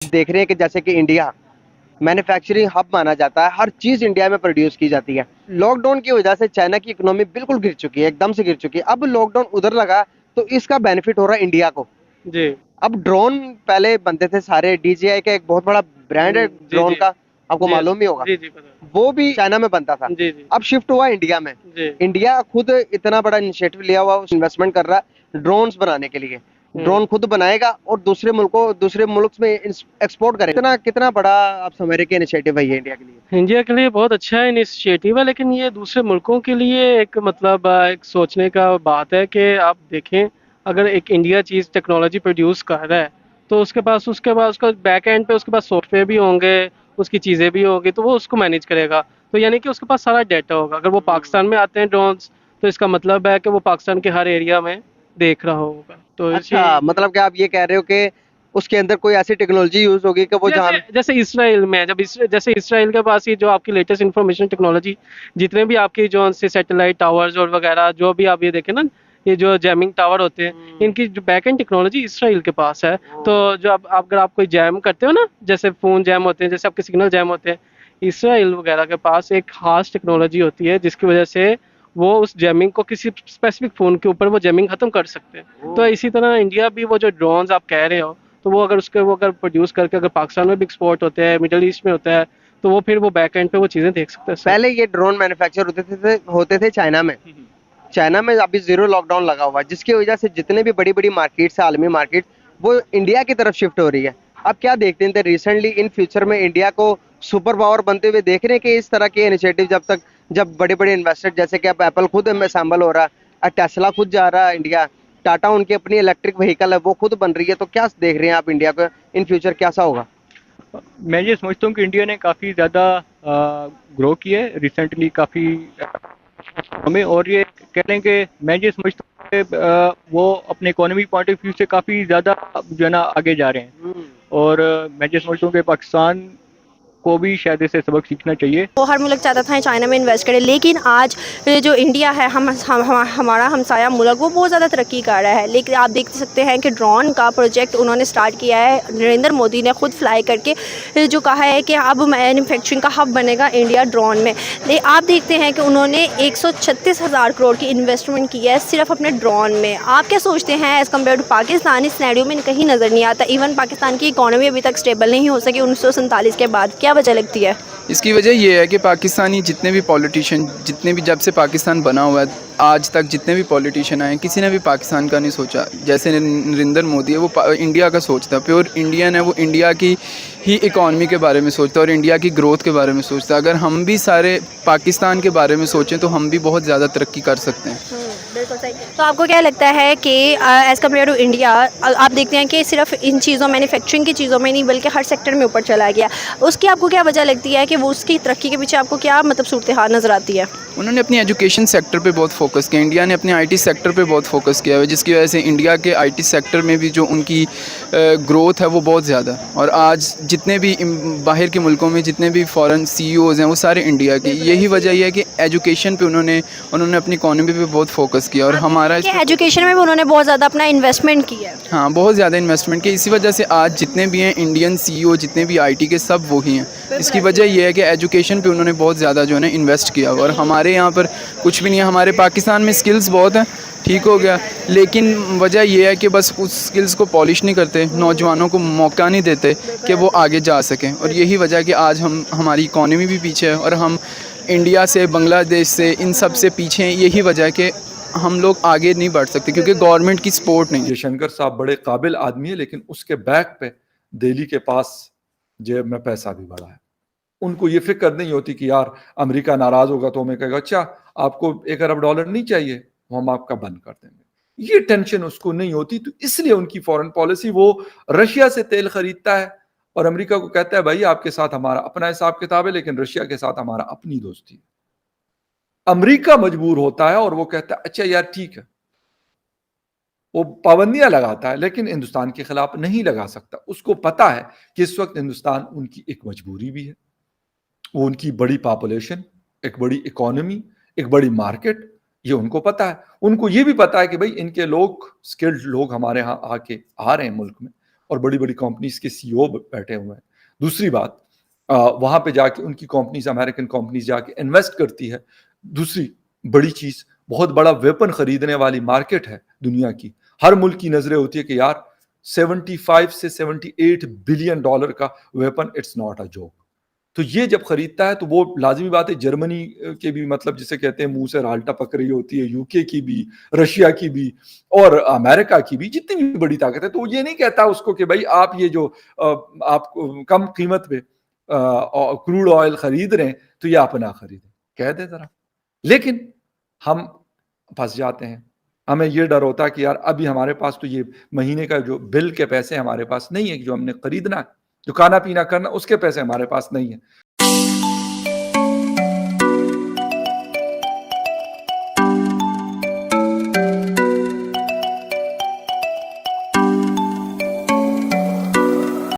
देख रहे हैं कि जैसे कि इंडिया मैन्युफैक्चरिंग हब माना जाता है, हर चीज इंडिया में प्रोड्यूस की जाती है। लॉकडाउन की वजह से चाइना की इकोनॉमी बिल्कुल गिर चुकी है, एकदम से गिर चुकी है। अब लॉकडाउन उधर लगा तो इसका बेनिफिट हो रहा है इंडिया को। जी। अब ड्रोन पहले बनते थे सारे, DJI का एक बहुत बड़ा ब्रांड है जी, ड्रोन जी। का, आपको जी, मालूम ही होगा। जी, जी, पता है। वो भी चाइना में बनता था, जी, जी। अब शिफ्ट हुआ इंडिया में। जी। इंडिया खुद इतना बड़ा इनिशिएटिव लिया हुआ, इन्वेस्टमेंट कर रहा है ड्रोन्स बनाने के लिए। हुँ। ड्रोन खुद बनाएगा और दूसरे मुल्क में एक्सपोर्ट करेगा। कितना कितना बड़ा आप समझ रहे कि इनिशिएटिव है ये इंडिया के लिए। इंडिया के लिए बहुत अच्छा इनिशिएटिव है, लेकिन ये दूसरे मुल्कों के लिए एक मतलब एक सोचने का बात है कि आप देखें, अगर एक इंडिया चीज़ टेक्नोलॉजी प्रोड्यूस कर रहा है, तो उसके बाद उसका बैक एंड पे उसके पास सॉफ्टवेयर भी होंगे, उसकी चीज़ें भी होंगी, तो वो उसको मैनेज करेगा। तो यानी कि उसके पास सारा डाटा होगा। अगर वो पाकिस्तान में आते हैं ड्रोन्स, तो इसका मतलब है कि वो पाकिस्तान के हर एरिया में देख रहा होगा। तो इसी अच्छा, मतलब कि आप ये कह रहे हो कि उसके अंदर कोई ऐसी टेक्नोलॉजी यूज होगी कि वो जैसे जान। जैसे इसराइल में जैसे इसराइल के पास ये जो आपकी लेटेस्ट इंफॉर्मेशन टेक्नोलॉजी, जितने भी आपके जो से सैटेलाइट टावर्स और वगैरह जो भी आप ये देखें ना, ये जो जैमिंग टावर होते हैं, इनकी जो बैक एंड टेक्नोलॉजी इसराइल के पास है। तो जो अगर आप कोई जैम करते हो ना, जैसे फ़ोन जैम होते हैं, जैसे आपके सिग्नल जैम होते हैं, इसराइल वगैरह के पास एक खास टेक्नोलॉजी होती है जिसकी वजह से वो उस जैमिंग को किसी स्पेसिफिक फ़ोन के ऊपर वो जैमिंग ख़त्म कर सकते हैं। तो इसी तरह इंडिया भी वो जो ड्रोन्स आप कह रहे हो, तो वो अगर प्रोड्यूस करके अगर पाकिस्तान में भी एक्सपोर्ट होते हैं, मिडल ईस्ट में होता है, तो वो फिर वो बैक एंड पे वो चीज़ें देख सकते हैं सर। पहले ये ड्रोन मैन्युफैक्चर होते थे चाइना में। चाइना में अभी जीरो लॉकडाउन लगा हुआ है, जिसकी वजह से जितने भी बड़ी बड़ी मार्केट्स है, आलमी मार्केट, वो इंडिया की तरफ शिफ्ट हो रही है। अब क्या देखते हैं रिसेंटली इन फ्यूचर में इंडिया को सुपर पावर बनते हुए देख रहे हैं कि इस तरह के इनिशिएटिव जब बड़े बड़े इन्वेस्टर, जैसे कि अब एप्पल खुद में शामिल हो रहा है, टेस्ला खुद जा रहा है इंडिया, टाटा उनकी अपनी इलेक्ट्रिक व्हीकल है वो खुद बन रही है, तो क्या देख रहे हैं आप इंडिया को इन फ्यूचर कैसा होगा। मैं ये समझता हूँ कि इंडिया ने काफ़ी ज़्यादा ग्रो किया है रिसेंटली, काफ़ी हमें, और ये कह लें कि मैं ये समझता हूँ कि वो अपने इकोनॉमी पॉइंट ऑफ व्यू से काफ़ी ज़्यादा जो है ना आगे जा रहे हैं। और मैं ये समझता हूँ कि पाकिस्तान को भी शायद इससे सबक सीखना चाहिए। वो हर मुल्क चाहता था चाइना में इन्वेस्ट करे, लेकिन आज जो इंडिया है, हमारा हमसाया मुल्क, वो बहुत ज़्यादा तरक्की कर रहा है। लेकिन आप देख सकते हैं कि ड्रोन का प्रोजेक्ट उन्होंने स्टार्ट किया है, नरेंद्र मोदी ने खुद फ्लाई करके जो कहा है कि अब मैन्युफैक्चरिंग का हब बनेगा इंडिया ड्रोन में। लेकिन आप देखते हैं कि उन्होंने 136,000 करोड़ की इन्वेस्टमेंट की है सिर्फ अपने ड्रोन में। आप क्या सोचते हैं एज़ कम्पेयर टू पाकिस्तान? इस सिनेरियो में कहीं नज़र नहीं आता। इवन पाकिस्तान की इकॉनमी अभी तक स्टेबल नहीं हो सकी 1947 के बाद। क्या वजह लगती है? इसकी वजह ये है कि पाकिस्तानी जितने भी पॉलिटिशियन, जितने भी, जब से पाकिस्तान बना हुआ है आज तक जितने भी पॉलिटिशियन आए, किसी ने भी पाकिस्तान का नहीं सोचा। जैसे नरेंद्र मोदी है, वो इंडिया का सोचता है, प्योर इंडियन है, वो इंडिया की ही इकॉनमी के बारे में सोचता है और इंडिया की ग्रोथ के बारे में सोचता है। अगर हम भी सारे पाकिस्तान के बारे में सोचें तो हम भी बहुत ज़्यादा तरक्की कर सकते हैं। बिल्कुल सही। तो आपको क्या लगता है कि एज़ कम्पेयर टू इंडिया, आप देखते हैं कि सिर्फ इन चीज़ों, मैन्युफैक्चरिंग की चीज़ों में नहीं बल्कि हर सेक्टर में ऊपर चला गया। उसकी आपको क्या वजह लगती है कि वो उसकी तरक्की के पीछे आपको क्या मतलब सूरत हाल नज़र आती है? उन्होंने अपनी एजुकेशन सेक्टर पे बहुत फोकस किया, इंडिया ने अपने आईटी सेक्टर पे बहुत फोकस किया है, जिसकी वजह से इंडिया के आईटी सेक्टर में भी जो उनकी ग्रोथ है वो बहुत ज़्यादा। और आज जितने भी बाहर के मुल्कों में जितने भी फॉरेन सीईओज़ हैं वो सारे इंडिया के। यही वजह यह है कि एजुकेशन पे उन्होंने अपनी इकॉनमी पे बहुत फोकस किया और हमारा इस पे एजुकेशन में भी उन्होंने बहुत ज़्यादा अपना इन्वेस्टमेंट किया है। हाँ, बहुत ज़्यादा इन्वेस्टमेंट की। इसी वजह से आज जितने भी हैं इंडियन सीईओ, जितने भी आईटी के, सब वही हैं। इसकी वजह यह है कि एजुकेशन पे उन्होंने बहुत ज़्यादा जो है ना इन्वेस्ट किया। और हमारे यहाँ पर कुछ भी नहीं है। हमारे पाकिस्तान में स्किल्स बहुत हैं, ठीक हो गया, लेकिन वजह यह है कि बस उस स्किल्स को पॉलिश नहीं करते, नौजवानों को मौका नहीं देते कि वो आगे जा सकें। और यही वजह है कि आज हमारी इकॉनमी भी पीछे है और हम इंडिया से, बांग्लादेश से, इन सब से पीछे हैं। यही वजह है कि हम लोग आगे नहीं बढ़ सकते क्योंकि गवर्नमेंट की सपोर्ट नहीं है। जयशंकर साहब बड़े काबिल आदमी है, लेकिन उसके बैक पे दिल्ली के पास जेब में पैसा भी बड़ा है। उनको ये फिक्र नहीं होती कि यार अमेरिका नाराज होगा तो हमें कहेगा अच्छा आपको $1 अरब नहीं चाहिए, हम आपका बंद कर देंगे। ये टेंशन उसको नहीं होती। तो इसलिए उनकी फॉरेन पॉलिसी, वो रशिया से तेल खरीदता है और अमेरिका को कहता है भाई आपके साथ हमारा अपना हिसाब किताब है, लेकिन रशिया के साथ हमारा अपनी दोस्ती है। अमेरिका मजबूर होता है और वो कहता है अच्छा यार ठीक है, वो पाबंदियां लगाता है लेकिन हिंदुस्तान के खिलाफ नहीं लगा सकता। उसको पता है कि इस वक्त हिंदुस्तान उनकी एक मजबूरी भी है। वो उनकी बड़ी पॉपुलेशन, एक बड़ी इकोनॉमी, एक बड़ी मार्केट, ये उनको पता है। उनको ये भी पता है कि भाई इनके लोग, स्किल्ड लोग हमारे यहाँ आके आ रहे हैं मुल्क में, और बड़ी बड़ी कंपनीज के सीईओ बैठे हुए हैं। दूसरी बात, वहां पे जाके उनकी कंपनीज, अमेरिकन कंपनीज जाके इन्वेस्ट करती है। दूसरी बड़ी चीज, बहुत बड़ा वेपन खरीदने वाली मार्केट है दुनिया की। हर मुल्क की नजरें होती है कि यार 75 से 78 बिलियन डॉलर का weapon, it's not a joke. तो ये जब खरीदता है तो वो लाजिमी बात है, जर्मनी के भी मतलब जिसे कहते हैं मुंह से राल टपक रही होती है, यूके की भी, रशिया की भी और अमेरिका की भी, जितनी भी बड़ी ताकत है। तो ये नहीं कहता उसको कि भाई आप ये जो आप कम कीमत पे क्रूड ऑयल खरीद रहे हैं तो ये आप ना खरीदें, कह दे जरा। लेकिन हम फंस जाते हैं, हमें ये डर होता है कि यार अभी हमारे पास तो ये महीने का जो बिल के पैसे हमारे पास नहीं है, जो हमने खरीदना है, जो खाना पीना करना, उसके पैसे हमारे पास नहीं है।